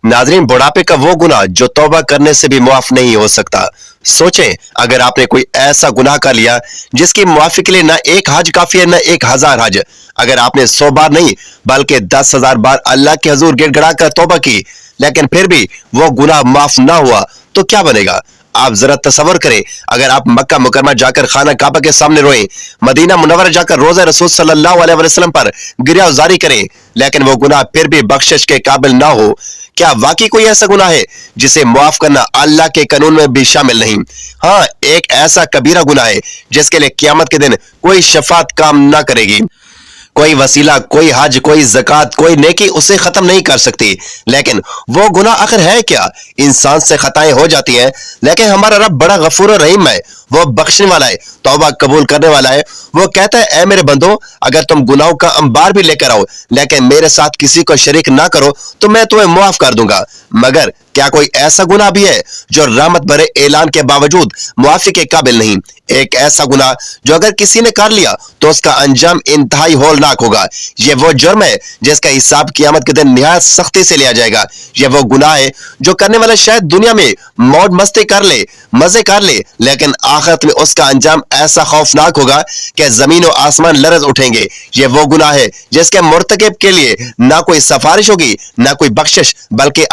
नाज़रीन, बुढ़ापे का वो गुनाह जो तौबा करने से भी मुआफ नहीं हो सकता। सोचें, अगर आपने कोई ऐसा गुनाह कर लिया जिसकी मुआफी के लिए न एक हज काफी है न 1000 हज। अगर आपने 100 बार नहीं बल्कि 10,000 बार अल्लाह के हुजूर गिड़गिड़ा कर तौबा की, लेकिन फिर भी वो गुनाह माफ ना हुआ तो क्या बनेगा? आप जरा तसव्वुर करें, अगर आप मक्का मुकरमा जाकर खाना काबा के सामने रोएं, मदीना मुनव्वरा जाकर रोज़ा रसूल सल्लल्लाहु अलैहि वसल्लम पर गिरियाज़ारी करें, लेकिन वो गुनाह फिर भी बख्शिश के काबिल ना हो, क्या वाकई कोई ऐसा गुनाह है जिसे मुआफ करना अल्लाह के कानून में भी शामिल नहीं? हाँ, एक ऐसा कबीरा गुनाह है जिसके लिए क़यामत के दिन कोई शफात काम ना करेगी। कोई वसीला, कोई हज, कोई ज़कात, कोई नेकी उसे खत्म नहीं कर सकती। लेकिन वो गुनाह आखिर है क्या? इंसान से खताएं हो जाती हैं, लेकिन हमारा रब बड़ा गफूर और रहीम है, वो बख्शने वाला है, तौबा कबूल करने वाला है। वो कहता है, ऐ मेरे बंदो, अगर तुम गुनाहों का अंबार भी लेकर आओ लेकिन मेरे साथ किसी को शरीक ना करो तो मैं तुम्हें मुआफ कर दूंगा। मगर क्या कोई ऐसा गुनाह भी है जो रहमत भरे ऐलान के बावजूद मुआफी के काबिल नहीं? एक ऐसा गुनाह जो अगर किसी ने कर लिया तो उसका अंजाम इंतहाई होलनाक होगा। ये वो जुर्म है जिसका हिसाब क़यामत के दिन निहायत सख्ती से लिया जाएगा। ये वो गुनाह है जो करने वाला शायद दुनिया में मौज मस्ती कर ले, मजे कर ले, लेकिन आखिरत में उसका अंजाम ऐसा खौफनाक होगा कि जमीन और आसमान लरज उठेंगे। ये वो गुनाह है जिसके मुर्तकिब के लिए ना कोई सिफारिश होगी ना कोई बख्शिश, बल्कि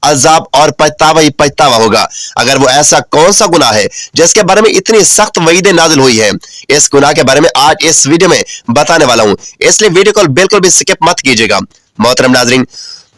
अजाब और पछतावा ही पछतावा होगा। अगर वो ऐसा कौन सा गुनाह है जिसके बारे में इतनी सख्त वईदें नाज़िल हुई है, इस गुनाह के बारे में आज इस वीडियो में बताने वाला हूं, इसलिए वीडियो को बिल्कुल भी स्किप मत कीजिएगा। मोहतरम नाज़रीन,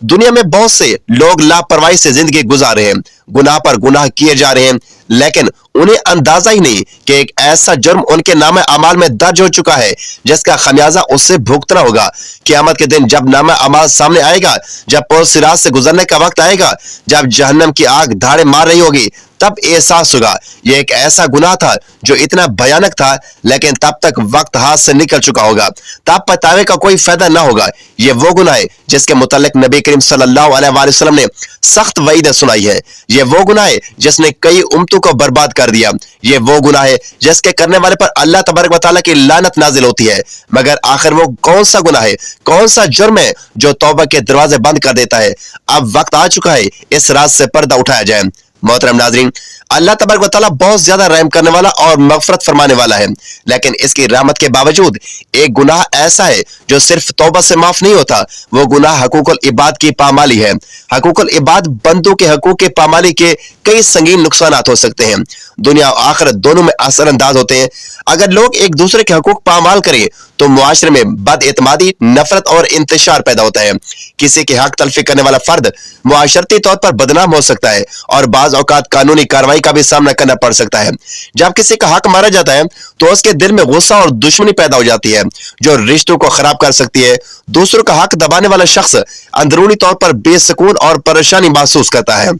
दुनिया में बहुत से लोग लापरवाही से जिंदगी गुजार रहे हैं, गुनाह पर गुनाह किए जा रहे हैं, लेकिन उन्हें अंदाजा ही नहीं कि एक ऐसा जुर्म उनके नामे अमाल में दर्ज हो चुका है जिसका खमियाजा उससे भुगतना होगा। क़यामत के दिन जब नामा अमाल सामने आएगा, जब पुल सिरात से गुजरने का वक्त आएगा, जब जहन्नम की आग धाड़े मार रही होगी, तब एहसास होगा ये एक ऐसा गुनाह था जो इतना भयानक था, लेकिन तब तक वक्त हाथ से निकल चुका होगा, तब पछतावे का कोई फायदा ना होगा। ये वो गुनाह है जिसके मुतालिक नबी करीम सल्लल्लाहु अलैहि वसल्लम ने सख्त वईदें सुनाई है। ये वो गुनाह है जिसने कई उम्मतों को बर्बाद कर दिया। ये वो गुनाह है जिसके करने वाले पर अल्लाह तबारक व तआला की लानत नाजिल होती है। मगर आखिर वो कौन सा गुनाह है, कौन सा जुर्म है जो तौबा के दरवाजे बंद कर देता है? अब वक्त आ चुका है इस राज से पर्दा उठाया जाए। मोहतरम नाज़रीन, अल्लाह तबारक व तआला बहुत ज्यादा रहम करने वाला और मगफरत फरमाने वाला है, लेकिन इसकी रहमत के बावजूद एक गुनाह ऐसा है जो सिर्फ तौबा से माफ नहीं होता। वो गुनाह हकूकुल इबाद की पामाली है। हकूकुल इबाद, बंदों के हकूक के पामाली के कई संगीन नुकसानात हो सकते हैं, दुनिया और आखिरत दोनों में असरअंदाज होते हैं। अगर लोग एक दूसरे के हकूक पामाल करें तो मुआशरे में बदएतमादी, नफरत और इंतशार पैदा होता है। किसी के हक तलफी करने वाला फर्द मुआशरती तौर पर बदनाम हो सकता है और बाज़ औकात कानूनी कार्रवाई का भी सामना करना पड़ सकता है। जब किसी का हक मारा जाता है तो उसके दिल में गुस्सा और दुश्मनी पैदा हो जाती है जो रिश्तों को खराब कर सकती है। दूसरों का हक दबाने वाला शख्स अंदरूनी तौर पर बेसुकून और परेशानी महसूस करता है,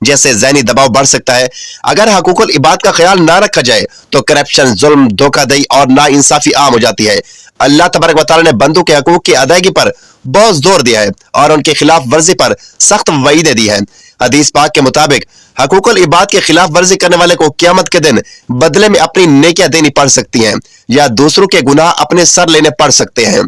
जैसे ज़हनी दबाव बढ़ सकता है। अगर हकूकुल इबाद का ख्याल ना रखा जाए तो करप्शन, जुल्म, धोखाधड़ी और नाइंसाफी आम हो जाती है। अल्लाह तबारक व तआला ने बंदों के हकूक की अदायगी पर बहुत जोर दिया है और उनके खिलाफ वर्जी पर सख्त वईदें दी है। हदीस पाक के मुताबिक हकूकुल इबाद के खिलाफ वर्जी करने वाले को क़यामत के दिन बदले में अपनी नेकियां देनी पड़ सकती हैं या दूसरों के गुनाह अपने सर लेने पड़ सकते हैं।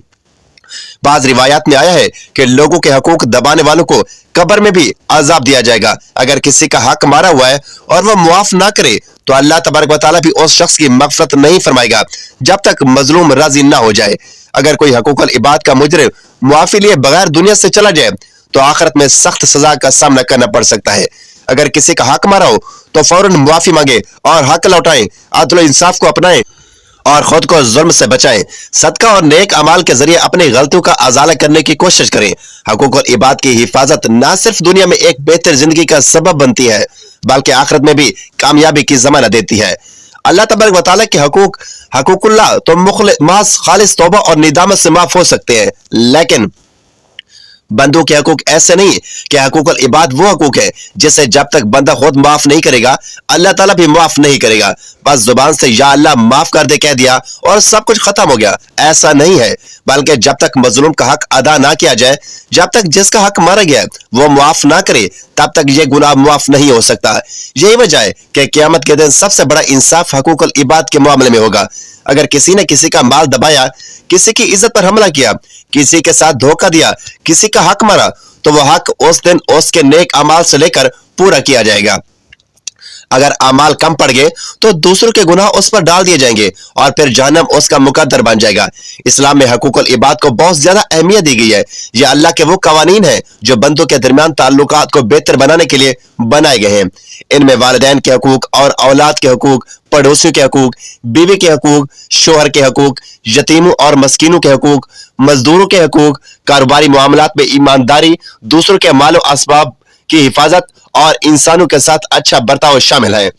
बाज़ रिवायात में आया है कि लोगों के हकूक दबाने वालों को कब्र में भी अजाब दिया जाएगा। अगर किसी का हक मारा हुआ है और वह मुआफ ना करे तो अल्लाह तबारक व तआला भी उस शख्स की मगफरत नहीं फरमाएगा जब तक मजलूम राजी ना हो जाए। अगर कोई हकूकुल इबाद का मुजरिम मुआफी लिए बगैर दुनिया से चला जाए तो आखिरत में सख्त सजा का सामना करना पड़ सकता है। अगर किसी का हक मारा हो तो फौरन मुआफी मांगे और हक लौटाएं, अदल और इंसाफ को अपनाएं और खुद को जुल्म से बचाएं। सदका और नेक अमाल के जरिए अपनी गलतियों का अजाला करने की कोशिश करें। हकूकुल इबाद की हिफाजत न सिर्फ दुनिया में एक बेहतर जिंदगी का सबब बनती है बल्कि आखिरत में भी कामयाबी की जमानत देती है। अल्लाह तबारक व तआला के हकूकुल्लाह तो महज खालिस तौबा और निदामत से माफ हो सकते हैं, लेकिन बंदों के हकूक ऐसे नहीं कि हकूकुल इबाद वो हकूक है जिसे जब तक बंदा खुद माफ नहीं करेगा अल्लाह ताला भी माफ नहीं करेगा। बस जुबान से या अल्लाह माफ कर दे कह दिया और सब कुछ खत्म हो गया, ऐसा नहीं है। बल्कि जब तक मजलूम का हक अदा ना किया जाए, जब तक जिसका हक मारा गया वो मुआफ ना करे, तब तक ये गुनाह मुआफ नहीं हो सकता। यही वजह है कि क़यामत के दिन सबसे बड़ा इंसाफ हकूकुल इबाद के मामले में होगा। अगर किसी ने किसी का माल दबाया, किसी की इज्जत पर हमला किया, किसी के साथ धोखा दिया, किसी का हक मारा, तो वह हक उस दिन उसके नेक अमाल से लेकर पूरा किया जाएगा। अगर अमाल कम पड़ गए तो दूसरों के गुनाह उस पर डाल दिए जाएंगे और फिर जहन्नम उसका मुकद्दर बन जाएगा। इस्लाम में हकूकुल इबाद को बहुत ज्यादा अहमियत दी गई है। ये अल्लाह के वो कवानीन है जो बंदों के दरमियान ताल्लुकात को बेहतर बनाने के लिए बनाए गए हैं। इनमें वालिदैन के हकूक और औलाद के हकूक, पड़ोसियों के हकूक, बीवी के हकूक, शोहर के हकूक, यतीमों और मस्कीनों के हकूक, मजदूरों के हकूक, कारोबारी मामलात में ईमानदारी, दूसरों के मालो असबाब की हिफाजत और इंसानों के साथ अच्छा बर्ताव शामिल है।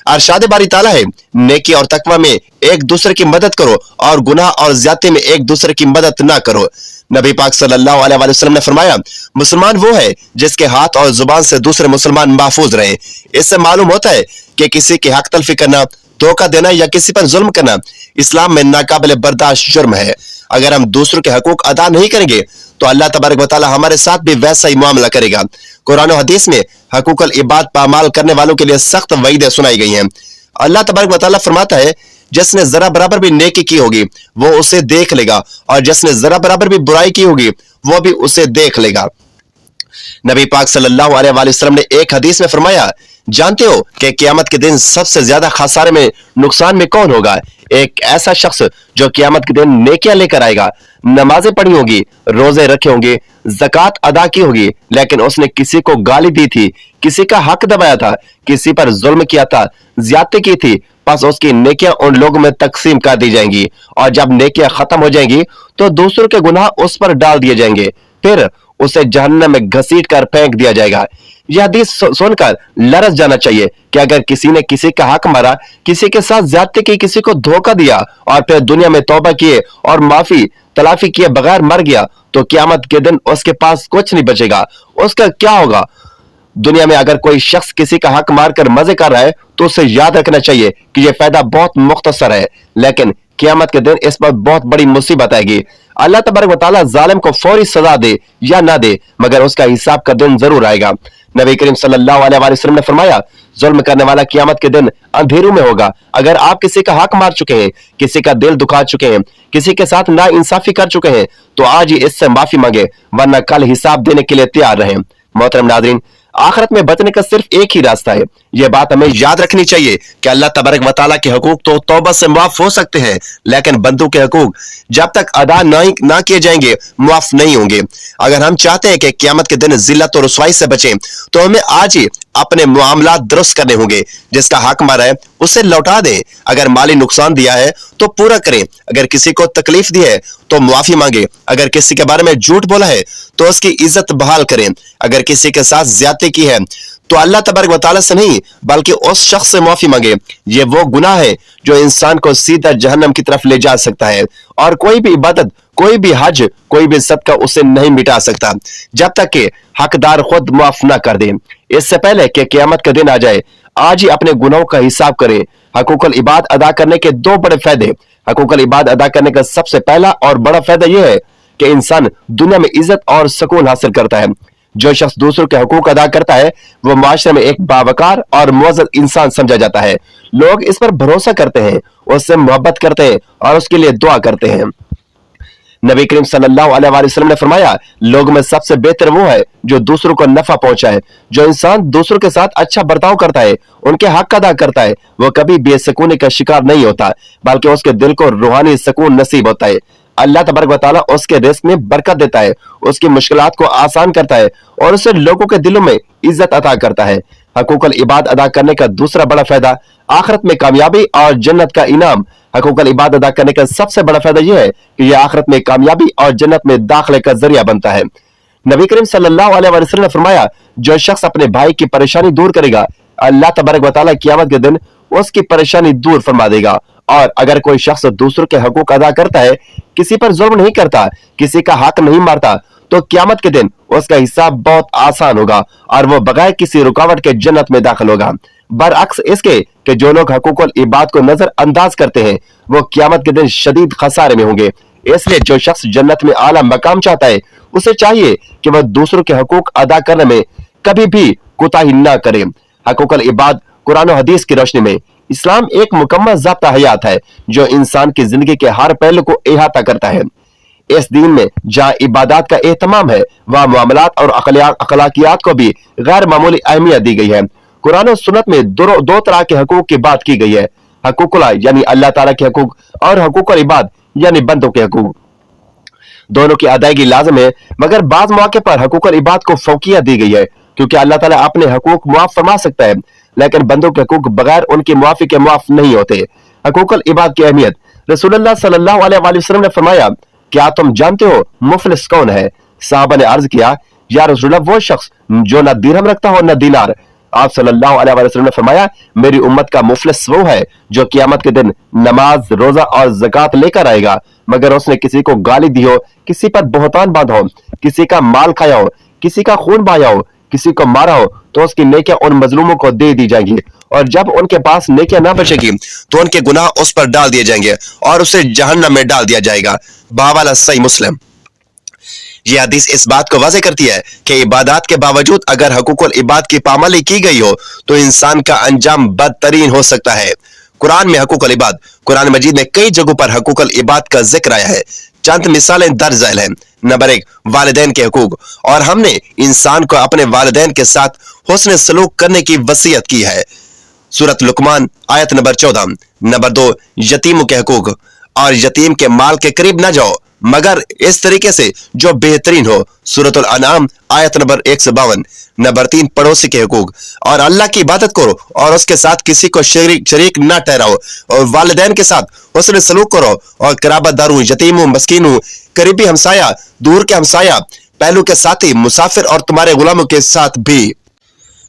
अरशाद बारी ताला है, नेकी और तकवा में एक दूसरे की मदद करो और गुनाह और ज्यादती में एक दूसरे की मदद ना करो। नबी पाक सल्लल्लाहु अलैहि वसल्लम ने फरमाया, मुसलमान वो है जिसके हाथ और जुबान से दूसरे मुसलमान महफूज रहे। इससे मालूम होता है कि किसी की हक तलफी करना, धोखा देना या किसी पर जुल्म करना इस्लाम में नाकाबिल बर्दाश्त जुर्म है। अगर हम दूसरों के हकूक अदा नहीं करेंगे तो अल्लाह तबारक व तआला हमारे साथ भी वैसा ही मामला करेगा। कुरान और हदीस में हकूकुल इबाद पामाल करने वालों के लिए सख्त वईदें सुनाई गई हैं। अल्लाह तबारक व तआला फरमाता है, जिसने जरा बराबर भी नेकी की होगी वो उसे देख लेगा और जिसने जरा बराबर भी बुराई की होगी वो भी उसे देख लेगा। नबी पाक सल्लल्लाहु अलैहि वसल्लम ने एक हदीस में फरमाया, जानते हो कि क़यामत के दिन सबसे ज्यादा खसारे में, नुकसान में कौन होगा? एक ऐसा शख्स जो क़यामत के दिन नेकियां लेकर आएगा, नमाजें पढ़ी होगी, रोजे रखे होंगे, ज़कात अदा की होगी, लेकिन उसने किसी को गाली दी थी, किसी का हक दबाया था, किसी पर जुल्म किया था, ज्यादती की थी, बस उसकी नेकियां उन लोगों में तकसीम कर दी जाएंगी और जब नेकियां खत्म हो जाएंगी तो दूसरों के गुनाह उस पर डाल दिए जाएंगे, फिर उसे जहन्नम में घसीट कर फेंक दिया जाएगा। यह हदीस सुनकर लरज जाना चाहिए कि अगर किसी ने किसी का हक मारा, किसी के साथ ज्यादती की, किसी को धोखा दिया और फिर दुनिया में तौबा किए और माफी तलाफी किए बगैर मर गया तो क़यामत के दिन उसके पास कुछ नहीं बचेगा। उसका क्या होगा? दुनिया में अगर कोई शख्स किसी का हक मारकर मजे कर रहा है तो उसे याद रखना चाहिए कि यह फायदा बहुत मुख्तसर है, लेकिन क़यामत के दिन इस पर बहुत बड़ी मुसीबत आएगी। अल्लाह तबारक व तआला जालिम को फौरी सजा दे या ना दे, मगर उसका हिसाब का दिन जरूर आएगा। नबी करीम सल्लल्लाहु अलैहि वसल्लम ने फरमाया, जुल्म करने वाला क़यामत के दिन अंधेरों में होगा। अगर आप किसी का हक मार चुके हैं, किसी का दिल दुखा चुके हैं, किसी के साथ नाइंसाफी कर चुके हैं तो आज ही इससे माफी मांगे, वरना कल हिसाब देने के लिए तैयार रहें। मोहतरम नाज़रीन, आखिरत में बचने का सिर्फ एक ही रास्ता है। यह बात हमें याद रखनी चाहिए कि अल्लाह तबारक व तआला के हकूक तो तौबा से माफ हो सकते हैं, लेकिन बंदों के हकूक जब तक अदा ना किए जाएंगे माफ नहीं होंगे। अगर हम चाहते हैं कि क़यामत के दिन जिल्लत और रुसवाई से बचें तो हमें आज ही अपने मामलात दुरुस्त करने होंगे। जिसका हक मारा है उसे लौटा दें, अगर माली नुकसान दिया है तो पूरा करें, अगर किसी को तकलीफ दी है तो मुआफी मांगे, अगर किसी के बारे में झूठ बोला है तो उसकी इज्जत बहाल करें, अगर किसी के साथ ज्यादती की है तो अल्लाह तबारक व तआला से नहीं बल्कि उस शख्स से माफी मांगे। ये वो गुनाह है जो इंसान को सीधा जहन्नम की तरफ ले जा सकता है और कोई भी इबादत, कोई भी हज, कोई भी सदका उसे नहीं मिटा सकता जब तक कि हकदार खुद माफ ना कर दे। इससे पहले कि क़यामत का दिन आ जाए, आज ही अपने गुनाहों का हिसाब करें। हकूकुल इबाद अदा करने के दो बड़े फायदे। हकूकुल इबाद अदा करने का सबसे पहला और बड़ा फायदा यह है कि इंसान दुनिया में इज्जत और सुकून हासिल करता है। जो शख्स दूसरों के हकूक अदा करता है वो माशरे में एक बावकार और मुअज़्ज़ज़ इंसान समझा जाता है। लोग इस पर भरोसा करते हैं, उससे मोहब्बत करते हैं और उसके लिए दुआ करते हैं। नबी करीम सल्लल्लाहु अलैहि वसल्लम ने फरमाया, लोगों में सबसे बेहतर वो है जो दूसरों को नफा पहुंचाए। जो इंसान दूसरों के साथ अच्छा बर्ताव करता है, उनके हक अदा करता है, वो कभी बेसुकूनी का शिकार नहीं होता, बल्कि उसके दिल को रूहानी सुकून नसीब होता है। अल्लाह तबारक व तआला उसके रिज़्क़ में बरकत देता है, उसकी मुश्किलात को आसान करता है और उसे लोगों के दिलों में इज्जत अता करता है। हकूकुल इबाद अदा करने का दूसरा बड़ा फायदा आखिरत में कामयाबी और जन्नत का इनाम। हकूकुल इबाद अदा करने का सबसे बड़ा फायदा यह है कि यह आखिरत में कामयाबी और जन्नत में दाखिले का जरिया बनता है। नबी करीम सल्लल्लाहु अलैहि वसल्लम ने फरमाया, जो शख्स अपने भाई की परेशानी दूर करेगा, अल्लाह तबारक व तआला क़यामत के दिन उसकी परेशानी दूर फरमा देगा। और अगर कोई शख्स दूसरों के हकूक अदा करता है, किसी पर जुल्म नहीं करता, किसी का हक नहीं मारता, तो क़यामत के दिन उसका हिसाब बहुत आसान होगा और वो बगैर किसी रुकावट के जन्नत में दाखिल होगा। बरअक्स इसके कि जो लोग हकूकुल इबाद को नजरअंदाज करते हैं वो क़यामत के दिन शदीद खसारे में होंगे। इसलिए जो शख्स जन्नत में आला मकाम चाहता है उसे चाहिए कि वह दूसरों के हकूक अदा करने में कभी भी कोताही न करे। हकूकुल इबाद कुरान और हदीस की रोशनी में इस्लाम एक मुकम्मल ज़ाब्ता हयात है जो इंसान की जिंदगी के हर पहलू को अहाता करता है। इस दीन में जहाँ इबादत का एहतमाम है वहाँ मामलात और अखलाकियात को भी गैर मामूली अहमियत दी गई है। कुरान और सुन्नत में दो तरह के हकूक की बात की गई है, हकूकुल्लाह यानी अल्लाह ताला के हकूक और हकूकुल इबाद यानी बंदों के हकूक। दोनों की अदायगी लाजम है, मगर बाज मौके पर हकूकुल इबाद को फौकियत दी गई है क्योंकि अल्लाह ताला अपने हकूक मुआफ फरमा सकता है, लेकिन बंदों के हकूक बगैर उनकी मुआफी के मुआफ नहीं होते। हकूकुल इबाद की अहमियत रसूलुल्लाह सल्लल्लाहु अलैहि वसल्लम ने फरमाया, क्या तुम जानते हो मुफलिस कौन है? साहबा ने अर्ज किया, या रसूलुल्लाह वो शख्स जो न दिरहम रखता हो न दीनार। आप सल्लल्लाहु अलैहि वसल्लम ने फरमाया, मेरी उम्मत का मुफलिस वो है जो क़यामत के दिन नमाज, रोजा और ज़कात लेकर आएगा, मगर उसने किसी को गाली दी हो, किसी पर बोहतान बांधा हो, किसी का माल खाया हो, किसी का खून बहाया हो, किसी को मारा हो, तो उसकी नेकियां उन मजलूमों को दे दी जाएंगी, और जब उनके पास नेकियां ना बचेगी तो उनके गुनाह उस पर डाल दिए जाएंगे और उसे जहन्नम में डाल दिया जाएगा। बावाला सही मुस्लिम। यह हदीस इस बात को वाज़ेह करती है कि इबादत के बावजूद अगर हकूकुल इबाद की पामाली की गई हो तो इंसान का अंजाम बदतरीन हो सकता है। कुरान में हकूकुल इबाद, कुरान मजीद में कई जगहों पर हकूकुल इबाद का जिक्र आया है। चंद मिसालें दर्ज झैल हैं। नंबर 1, वालिदैन के हकूक, और हमने इंसान को अपने वालिदैन के साथ हुस्न सलूक करने की वसीयत की है, सूरत लुकमान आयत नंबर 14। नंबर 2, यतीमों के हकूक, और यतीम के माल के करीब न जाओ मगर इस तरीके से जो बेहतरीन हो, सूरतुल अनाम आयत नंबर 152। नंबर 3, पड़ोसी के हकूक, और अल्लाह की इबादत करो और उसके साथ किसी को शरीक न ठहराओ, और वालिदैन के साथ हुस्न सलूक करो, और कराबतदारों, यतीमों, मस्कीनों, करीबी हमसाया, दूर के हमसाया, पहलू के साथी, मुसाफिर और तुम्हारे गुलामों के साथ भी।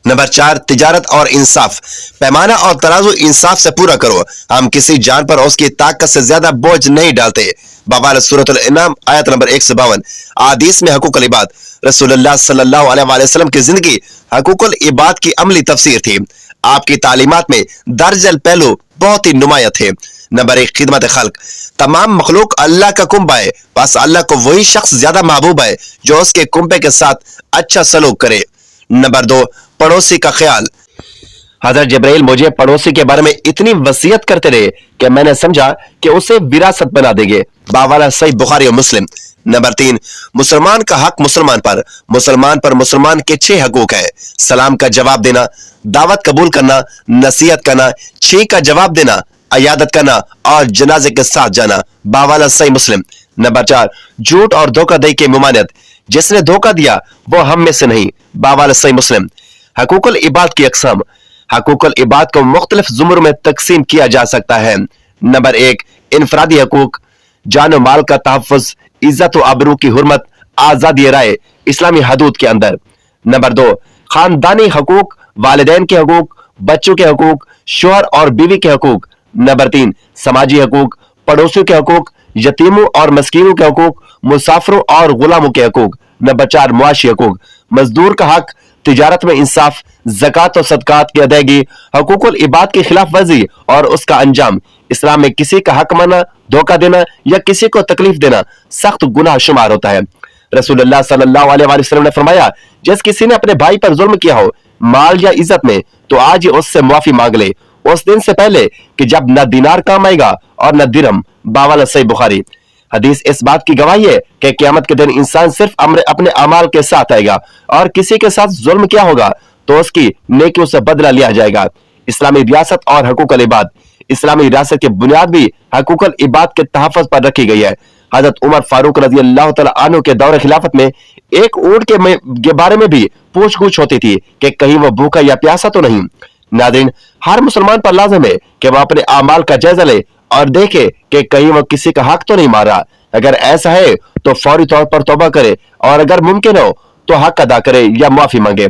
नंबर 4, तिजारत और इंसाफ, पैमाना और तराजू इंसाफ से पूरा करो। हम किसी जान पर उसकी ताकत से ज्यादा बोझ नहीं डालते। बाबाल सूरतुल इनाम आयत नंबर 152। आदीस में हकूकुल इबाद, रसूलुल्लाह सल्लल्लाहु अलैहि वसल्लम की जिंदगी हकूकुल इबाद की अमली तफसीर थी। आपकी तालीमात में दर्जल पहलू बहुत ही नुमाया थे। नंबर 1, खिदमत खल्क, तमाम मखलूक अल्लाह का कुंबा है, बस अल्लाह को वही शख्स ज्यादा महबूब है जो उसके कुंबे के साथ अच्छा सलूक करे। नंबर 2, पड़ोसी का ख्याल, हजरत जिब्राइल मुझे पड़ोसी के बारे में इतनी वसीयत करते रहे कि मैंने समझा कि उसे विरासत बना देंगे। बावाला सही बुखारी और मुस्लिम। नंबर 3, मुसलमान का हक मुसलमान पर मुसलमान के 6 हकूक है। सलाम का जवाब देना, दावत कबूल करना, नसीहत करना, छी का जवाब देना, अयादत करना और जनाजे के साथ जाना। बावाला सही मुस्लिम। नंबर 4, झूठ और धोखाधड़ी की मुमानियत, जिसने धोखा दिया वो हम में से नहीं। बावाला सही मुस्लिम। हकूकुल इबाद की अक़साम, हकूकुल इबाद को मुख्तलिफ ज़ुमर में तकसीम किया जा सकता है। नंबर 1, इनफरादी हकूक, जान माल का तहफ़्फ़ुज़, इज्जत व आबरू की हुर्मत, आज़ादी राय इस्लामी हदूद के अंदर। नंबर 2, खानदानी हकूक, वालिदैन के हकूक, बच्चों के हकूक, शोहर और बीवी के हकूक। नंबर 3, समाजी हकूक, पड़ोसियों के हकूक, यतीमों और मस्कीनों के हकूक, मुसाफिरों और गुलामों के हकूक। नंबर 4, मुआशी हकूक, मजदूर का हक, तिजारत में इंसाफ, ज़कात और सदकात की अदायगी, हकूकुल इबाद की खिलाफ वर्जी और उसका अंजाम। इस्लाम में किसी का हक माना, धोखा देना या किसी को तकलीफ देना सख्त गुनाह शुमार होता है। रसूलुल्लाह सल्लल्लाहु अलैहि वसल्लम ने फरमाया, जिस किसी ने अपने भाई पर जुल्म किया हो माल या इज्जत में, तो आज ही उससे माफी मांग ले, उस दिन से पहले कि जब न दीनार काम आएगा और न दिरहम। बावाला सही बुखारी। हदीस इस बात की गवाही है कि क़यामत के दिन इंसान सिर्फ अपने अमाल के साथ आएगा और किसी के साथ जुल्म किया होगा तो उसकी नेकियों से बदला लिया जाएगा। इस्लामी रियासत और हकूकुल इबाद, इस्लामी रियासत की बुनियाद भी हकूकुल इबाद के तहफ़्फ़ुज़ पर रखी गई है। हजरत उमर फारूक रज़ी अल्लाह तआला अन्हु के दौरे खिलाफत में एक ऊंट के बारे में भी पूछ गुछ होती थी कि कहीं वो भूखा या प्यासा तो नहीं। नाज़रीन, हर मुसलमान पर लाज़िम है कि वह अपने अमाल का जायजा ले और देखे कि कहीं वो किसी का हक तो नहीं मारा। अगर ऐसा है तो फौरी तौर पर तौबा करे और अगर मुमकिन हो तो हक अदा करे या माफी मांगे।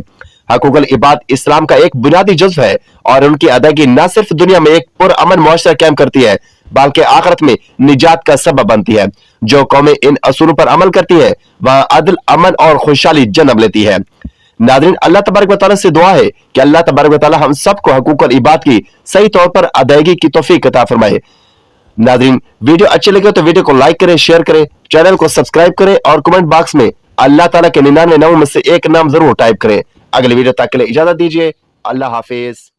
हकूकुल इबाद इस्लाम का एक बुनियादी जुज़्व है और उनकी अदायगी न सिर्फ दुनिया में एक पुरअमन मुआशरा कायम करती है बल्कि आखिरत में निजात का सबब बनती है। जो कौमें इन असूलों पर अमल करती है वह अदल, अमन और खुशहाली जन्म लेती है। नाज़रीन, अल्लाह तबारक व तआला से दुआ है कि अल्लाह तबारक व तआला हम सबको हकूकुल इबाद की सही तौर पर अदायगी की तौफीक अता फरमाए। नाज़रीन, वीडियो अच्छी लगे तो वीडियो को लाइक करें, शेयर करें, चैनल को सब्सक्राइब करें और कमेंट बॉक्स में अल्लाह ताला के 99 नामों में से एक नाम जरूर टाइप करें। अगले वीडियो तक के लिए इजाजत दीजिए। अल्लाह हाफिज।